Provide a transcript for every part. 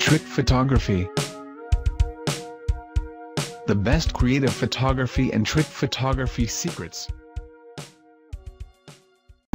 Trick photography. The best creative photography and trick photography secrets.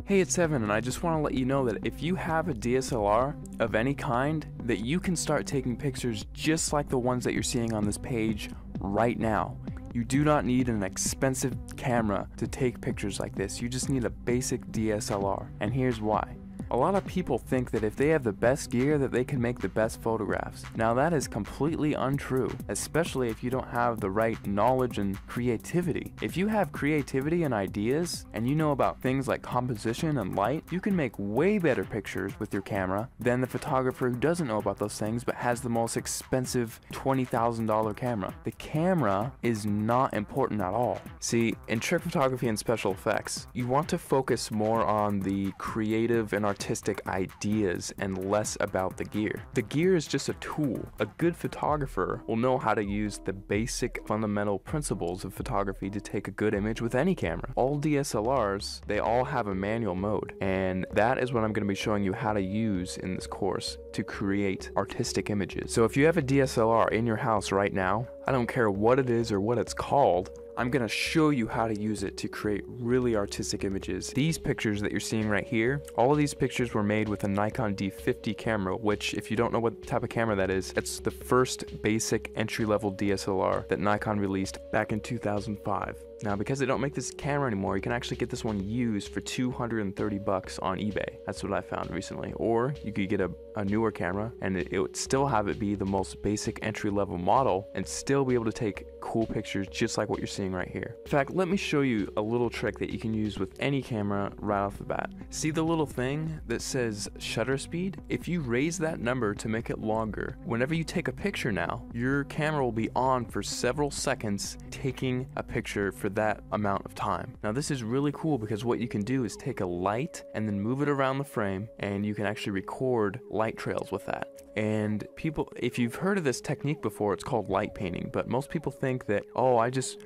Hey, it's Evan, and I just want to let you know that if you have a DSLR of any kind, that you can start taking pictures just like the ones that you're seeing on this page right now. You do not need an expensive camera to take pictures like this. You just need a basic DSLR, and here's why. A lot of people think that if they have the best gear that they can make the best photographs. Now that is completely untrue, especially if you don't have the right knowledge and creativity. If you have creativity and ideas, and you know about things like composition and light, you can make way better pictures with your camera than the photographer who doesn't know about those things but has the most expensive $20,000 camera. The camera is not important at all. See, in trick photography and special effects, you want to focus more on the creative and artistic ideas and less about the gear. The gear is just a tool. A good photographer will know how to use the basic fundamental principles of photography to take a good image with any camera. All DSLRs, they all have a manual mode, and that is what I'm going to be showing you how to use in this course to create artistic images. So if you have a DSLR in your house right now, I don't care what it is or what it's called, I'm going to show you how to use it to create really artistic images. These pictures that you're seeing right here, all of these pictures were made with a Nikon D50 camera, which if you don't know what type of camera that is, it's the first basic entry-level DSLR that Nikon released back in 2005. Now, because they don't make this camera anymore, you can actually get this one used for $230 on eBay. That's what I found recently. Or you could get a newer camera and it would still have it be the most basic entry-level model and still be able to take cool pictures just like what you're seeing right here. In fact, let me show you a little trick that you can use with any camera right off the bat. See the little thing that says shutter speed? If you raise that number to make it longer, whenever you take a picture now, your camera will be on for several seconds taking a picture for that amount of time. Now this is really cool because what you can do is take a light and then move it around the frame, and you can actually record light trails with that. And people, if you've heard of this technique before, it's called light painting, but most people think that, oh, I just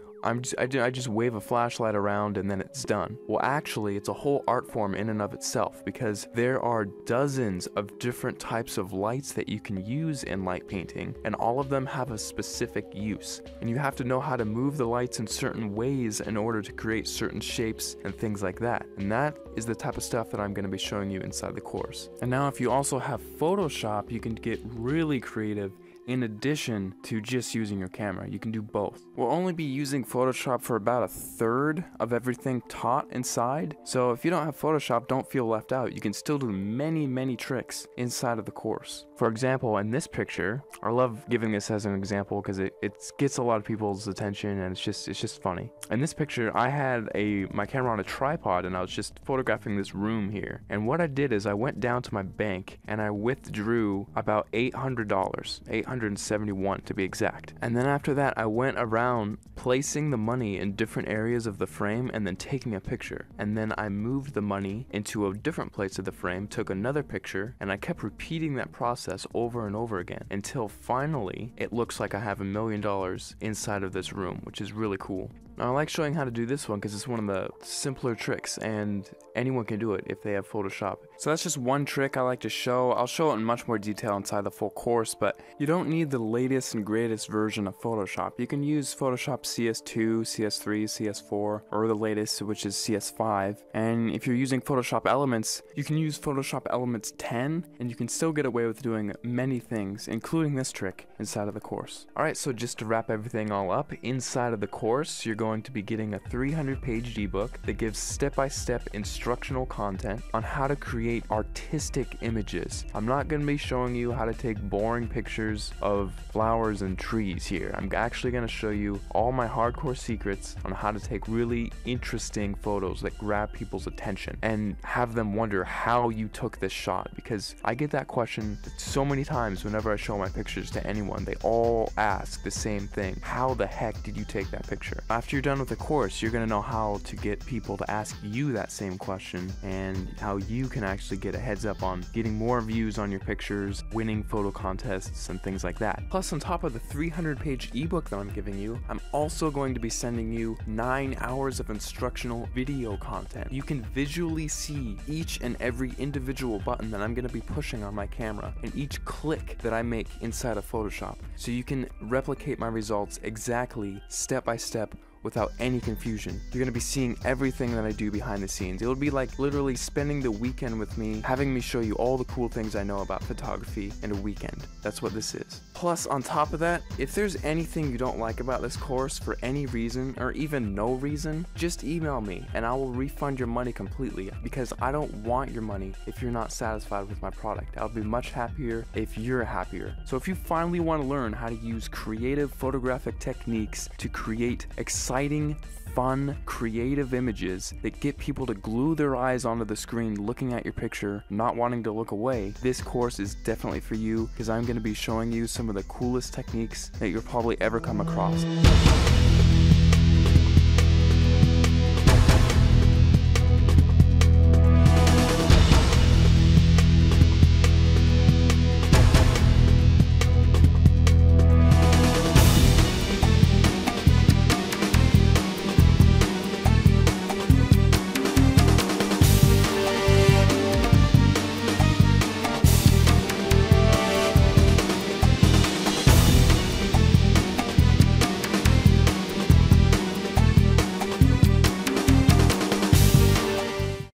wave a flashlight around and then it's done. Well, actually, it's a whole art form in and of itself, because there are dozens of different types of lights that you can use in light painting, and all of them have a specific use. And you have to know how to move the lights in certain ways in order to create certain shapes and things like that. And that is the type of stuff that I'm going to be showing you inside the course. And now if you also have Photoshop, you can get really creative. In addition to just using your camera, you can do both. We'll only be using Photoshop for about a third of everything taught inside. So if you don't have Photoshop, don't feel left out. You can still do many tricks inside of the course. For example, in this picture, I love giving this as an example because it gets a lot of people's attention and it's just funny. In this picture, I had my camera on a tripod and I was just photographing this room here. And what I did is I went down to my bank and I withdrew about $800, $871 to be exact. And then after that, I went around placing the money in different areas of the frame and then taking a picture. And then I moved the money into a different place of the frame, took another picture, and I kept repeating that process over and over again until finally it looks like I have $1 million inside of this room, which is really cool. Now, I like showing how to do this one because it's one of the simpler tricks and anyone can do it if they have Photoshop. So that's just one trick I like to show. I'll show it in much more detail inside the full course, but you don't need the latest and greatest version of Photoshop. You can use Photoshop CS2, CS3, CS4, or the latest, which is CS5. And if you're using Photoshop Elements, you can use Photoshop Elements 10, and you can still get away with doing many things, including this trick, inside of the course. Alright, so just to wrap everything all up, inside of the course, you're going to be getting a 300-page ebook that gives step-by-step instructional content on how to create artistic images. I'm not going to be showing you how to take boring pictures of flowers and trees here. I'm actually going to show you all my hardcore secrets on how to take really interesting photos that grab people's attention and have them wonder how you took this shot, because I get that question so many times whenever I show my pictures to anyone. They all ask the same thing: how the heck did you take that picture? After you're done with the course, you're gonna know how to get people to ask you that same question and how you can actually get a heads up on getting more views on your pictures, winning photo contests, and things like that. Plus, on top of the 300-page ebook that I'm giving you, I'm also going to be sending you 9 hours of instructional video content. You can visually see each and every individual button that I'm going to be pushing on my camera and each click that I make inside of Photoshop, so you can replicate my results exactly, step by step, without any confusion. You're going to be seeing everything that I do behind the scenes. It'll be like literally spending the weekend with me, having me show you all the cool things I know about photography in a weekend. That's what this is. Plus, on top of that, if there's anything you don't like about this course for any reason, or even no reason, just email me and I will refund your money completely, because I don't want your money if you're not satisfied with my product. I'll be much happier if you're happier. So if you finally want to learn how to use creative photographic techniques to create exciting, fun, creative images that get people to glue their eyes onto the screen looking at your picture, not wanting to look away, this course is definitely for you, because I'm going to be showing you some of the coolest techniques that you'll probably ever come across.